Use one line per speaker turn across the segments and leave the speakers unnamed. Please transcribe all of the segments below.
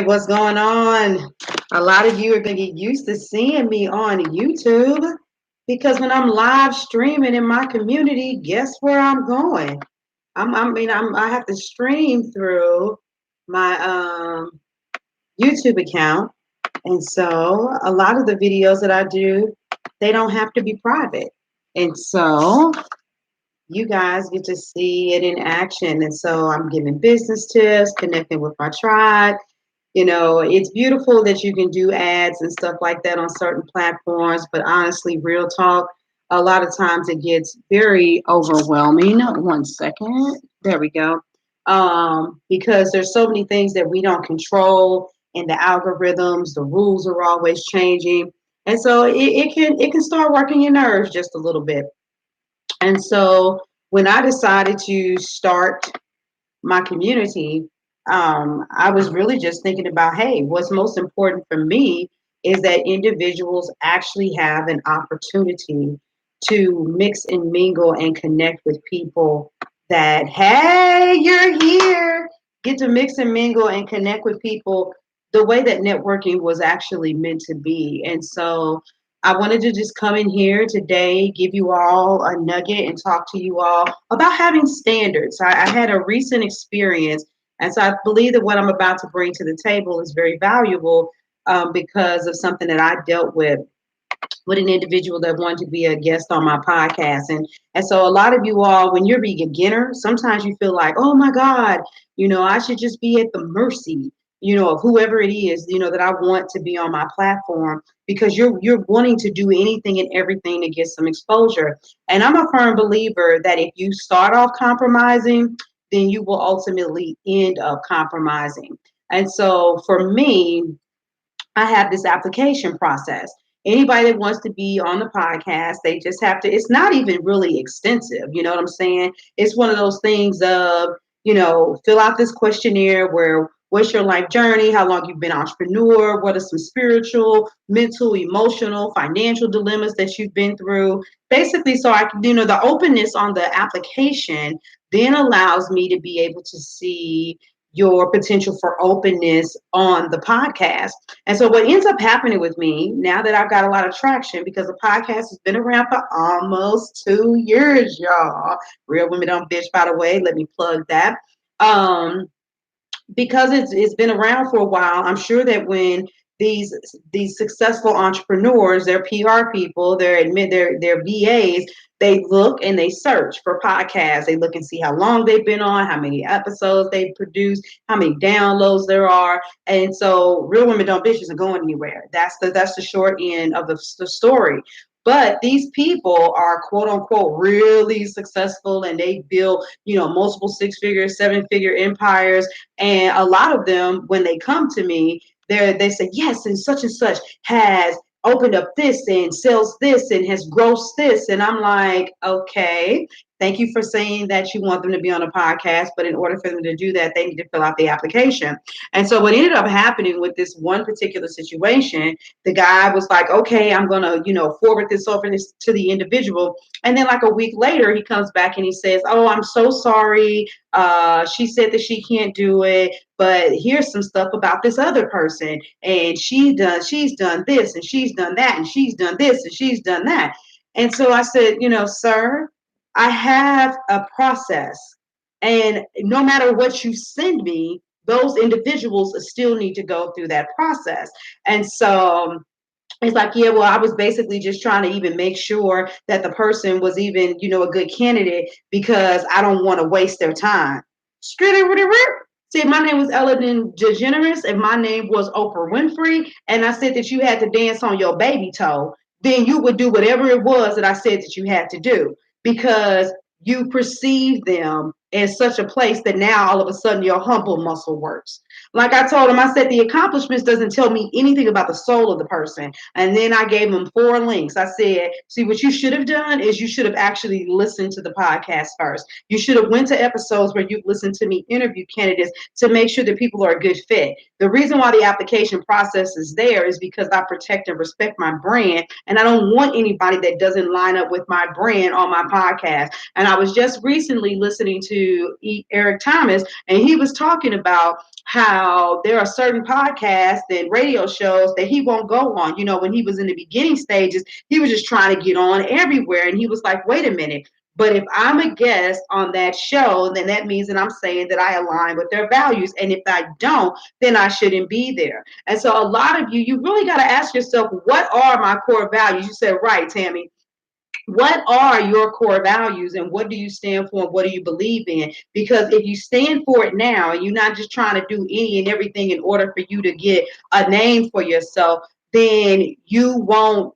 What's going on? A lot of you are going to get used to seeing me on YouTube because when I'm live streaming in my community, guess where I'm going? I have to stream through my YouTube account, and so a lot of the videos that I do, they don't have to be private, and so you guys get to see it in action. And so I'm giving business tips, connecting with my tribe. It's beautiful that you can do ads and stuff like that on certain platforms, but honestly, real talk, a lot of times it gets very overwhelming. One second. There we go. Because there's so many things that we don't control, and the algorithms, the rules are always changing. And so it can start working your nerves just a little bit. And so when I decided to start my community, I was really just thinking about, hey, what's most important for me is that individuals actually have an opportunity to mix and mingle and connect with people that, hey, you're here, get to mix and mingle and connect with people the way that networking was actually meant to be. And so I wanted to just come in here today, give you all a nugget and talk to you all about having standards. I had a recent experience, and so I believe that what I'm about to bring to the table is very valuable because of something that I dealt with an individual that wanted to be a guest on my podcast. And so a lot of you all, when you're a beginner, sometimes you feel like, oh my God, I should just be at the mercy, of whoever it is, that I want to be on my platform, because you're wanting to do anything and everything to get some exposure. And I'm a firm believer that if you start off compromising, then you will ultimately end up compromising. And so for me, I have this application process. Anybody that wants to be on the podcast, they just have to, it's not even really extensive. You know what I'm saying? It's one of those things of, fill out this questionnaire where what's your life journey, how long you've been an entrepreneur, what are some spiritual, mental, emotional, financial dilemmas that you've been through. Basically, so I can, the openness on the application then allows me to be able to see your potential for openness on the podcast. And so what ends up happening with me now that I've got a lot of traction, because the podcast has been around for almost 2 years, y'all. Real Women Don't Bitch, by the way. Let me plug that. Because it's been around for a while, I'm sure that when these successful entrepreneurs, they're PR people, they're VAs, they look and they search for podcasts. They look and see how long they've been on, how many episodes they produced, how many downloads there are. And so Real Women Don't Bitch isn't going anywhere. That's the short end of the story. But these people are quote unquote really successful, and they build, multiple 6-figure, 7-figure empires. And a lot of them, when they come to me, they say, yes, and such has opened up this and sells this and has grossed this. And I'm like, okay, thank you for saying that you want them to be on a podcast, but in order for them to do that, they need to fill out the application. And so what ended up happening with this one particular situation, the guy was like, okay, I'm going to, forward this over to the individual. And then like a week later, he comes back and he says, oh, I'm so sorry. She said that she can't do it, but here's some stuff about this other person. And she's done this, and she's done that, and she's done this, and she's done that. And so I said, sir, I have a process. And no matter what you send me, those individuals still need to go through that process. And so it's like, yeah, well, I was basically just trying to even make sure that the person was even, a good candidate, because I don't want to waste their time. See, my name was Ellen DeGeneres, and my name was Oprah Winfrey, and I said that you had to dance on your baby toe, then you would do whatever it was that I said that you had to do, because you perceive them in such a place that now all of a sudden your humble muscle works. Like I told him, I said the accomplishments doesn't tell me anything about the soul of the person. And then I gave him 4 links. I said, see, what you should have done is you should have actually listened to the podcast first. You should have went to episodes where you listened to me interview candidates to make sure that people are a good fit. The reason why the application process is there is because I protect and respect my brand, and I don't want anybody that doesn't line up with my brand on my podcast. And I was just recently listening to to Eric Thomas, and he was talking about how there are certain podcasts and radio shows that he won't go on. You know, when he was in the beginning stages, he was just trying to get on everywhere. And he was like, wait a minute. But if I'm a guest on that show, then that means that I'm saying that I align with their values. And if I don't, then I shouldn't be there. And so a lot of you really got to ask yourself, what are my core values? You said, right, Tammy. What are your core values and what do you stand for and what do you believe in? Because if you stand for it now and you're not just trying to do any and everything in order for you to get a name for yourself, then you won't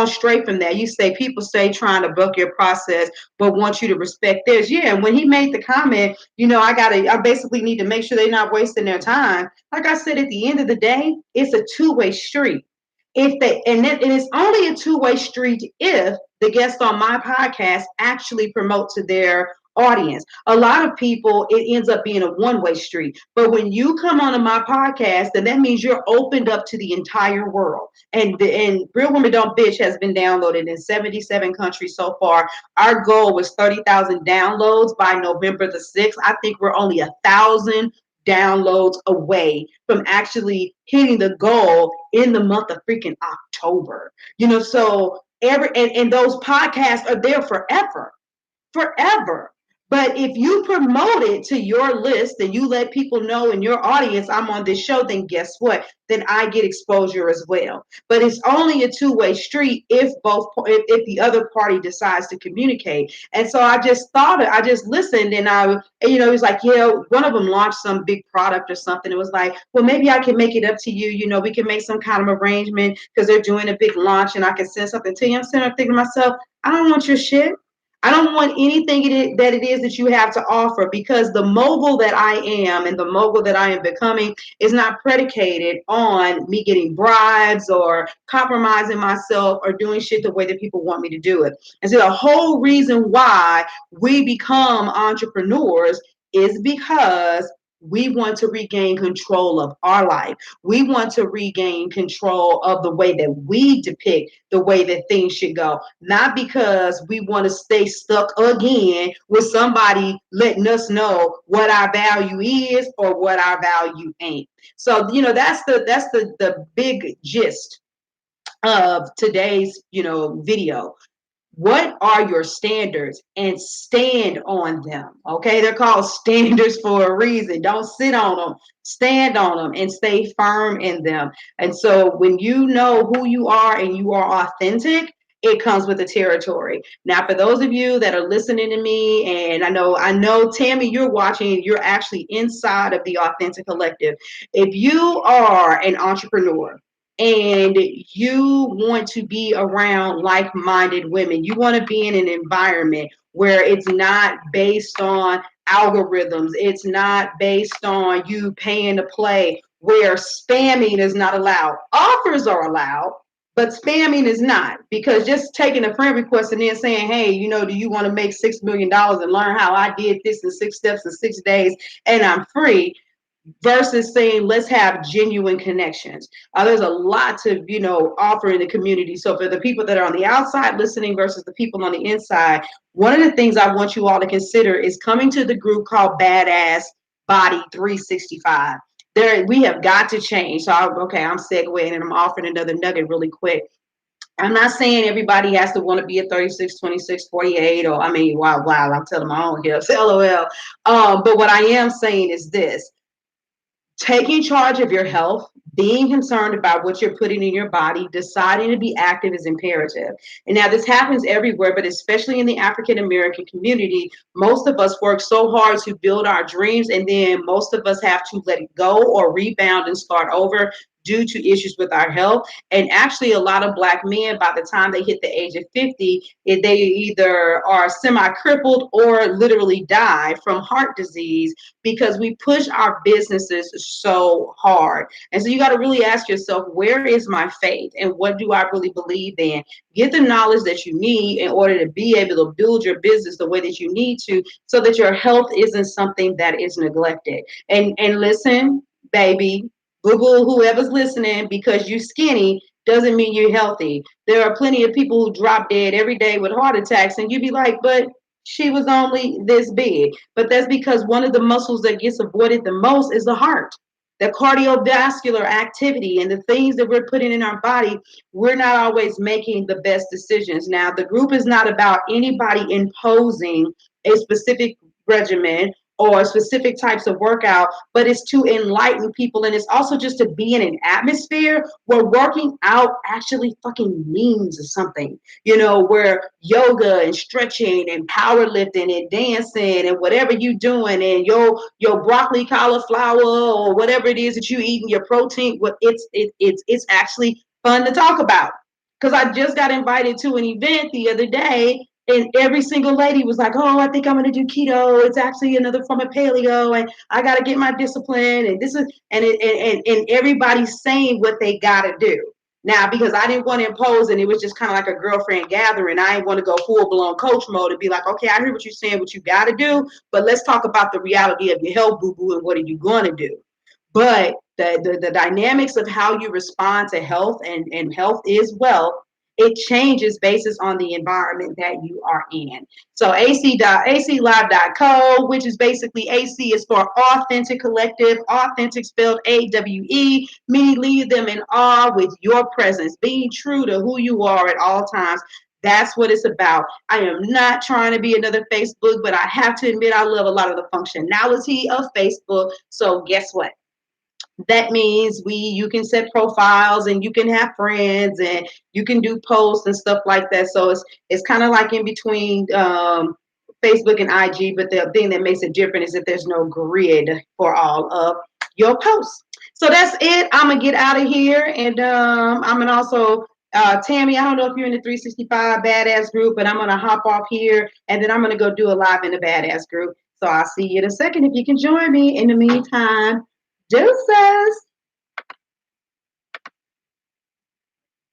stray from that. You say people say trying to book your process, but want you to respect theirs. Yeah, and when he made the comment, I basically need to make sure they're not wasting their time. Like I said, at the end of the day, it's a two-way street. And it's only a two-way street if the guests on my podcast actually promote to their audience. A lot of people, it ends up being a one-way street. But when you come onto my podcast, then that means you're opened up to the entire world. And Real Women Don't Bitch has been downloaded in 77 countries so far. Our goal was 30,000 downloads by November the 6th. I think we're only 1,000 downloads away from actually hitting the goal in the month of freaking October. So and those podcasts are there forever. But if you promote it to your list and you let people know in your audience I'm on this show, then guess what? Then I get exposure as well. But it's only a two-way street if the other party decides to communicate. And so I just listened, and it was like, yeah, one of them launched some big product or something. It was like, well, maybe I can make it up to you. We can make some kind of arrangement because they're doing a big launch, and I can send something to you. I'm sitting there thinking to myself, I don't want your shit. I don't want anything that it is that you have to offer, because the mogul that I am and the mogul that I am becoming is not predicated on me getting bribes or compromising myself or doing shit the way that people want me to do it. And so the whole reason why we become entrepreneurs is because we want to regain control of our life. We want to regain control of the way that we depict the way that things should go, not because we want to stay stuck again with somebody letting us know what our value is or what our value ain't. So, that's the big gist of today's, video. What are your standards, and stand on them? Okay, they're called standards for a reason. Don't sit on them, stand on them, and stay firm in them. And so when you know who you are and you are authentic, it comes with the territory. Now, for those of you that are listening to me, and I know Tammy, you're watching, you're actually inside of the Authentic Collective. If you are an entrepreneur and you want to be around like-minded women, you want to be in an environment where it's not based on algorithms, it's not based on you paying to play, where spamming is not allowed. Offers are allowed, but spamming is not, because just taking a friend request and then saying, hey, do you want to make $6 million and learn how I did this in 6 steps in 6 days and I'm free, versus saying, let's have genuine connections. There's a lot to, offer in the community. So for the people that are on the outside listening versus the people on the inside, one of the things I want you all to consider is coming to the group called Badass Body 365. We have got to change. So, I'm segueing and I'm offering another nugget really quick. I'm not saying everybody has to want to be a 36, 26, 48, or wow, I'm telling my own hips, LOL. But what I am saying is this: taking charge of your health, being concerned about what you're putting in your body, deciding to be active is imperative. And now this happens everywhere, but especially in the African American community, most of us work so hard to build our dreams, and then most of us have to let it go or rebound and start over due to issues with our health. And actually, a lot of Black men, by the time they hit the age of 50, they either are semi-crippled or literally die from heart disease, because we push our businesses so hard. And so you got to really ask yourself, where is my faith and what do I really believe in? Get the knowledge that you need in order to be able to build your business the way that you need to, so that your health isn't something that is neglected. And listen, baby, boo-boo, whoever's listening, because you're skinny doesn't mean you're healthy. There are plenty of people who drop dead every day with heart attacks, and you'd be like, but she was only this big. But that's because one of the muscles that gets avoided the most is the heart. The cardiovascular activity and the things that we're putting in our body, we're not always making the best decisions. Now, the group is not about anybody imposing a specific regimen or specific types of workout, but it's to enlighten people. And it's also just to be in an atmosphere where working out actually fucking means something, where yoga and stretching and powerlifting and dancing and whatever you doing and your broccoli, cauliflower, or whatever it is that you eating, your protein, it's actually fun to talk about. Because I just got invited to an event the other day, and every single lady was like, "Oh, I think I'm going to do keto. It's actually another form of paleo, and I got to get my discipline." And this is and everybody's saying what they got to do. Now, because I didn't want to impose, and it was just kind of like a girlfriend gathering, I didn't want to go full blown coach mode and be like, "Okay, I hear what you're saying, what you got to do, but let's talk about the reality of your health, boo boo, and what are you going to do." But the dynamics of how you respond to health, and health is wealth, it changes basis on the environment that you are in. So aclive.co, which is basically AC is for authentic collective, authentic spelled AWE, meaning leave them in awe with your presence, being true to who you are at all times. That's what it's about. I am not trying to be another Facebook, but I have to admit I love a lot of the functionality of Facebook. So guess what? That means you can set profiles and you can have friends and you can do posts and stuff like that. So it's kind of like in between Facebook and IG, but the thing that makes it different is that there's no grid for all of your posts. So that's it. I'm gonna get out of here, and I'm gonna also Tammy, I don't know if you're in the 365 badass group, but I'm gonna hop off here and then I'm gonna go do a live in the badass group. So I'll see you in a second if you can join me. In the meantime, deuces.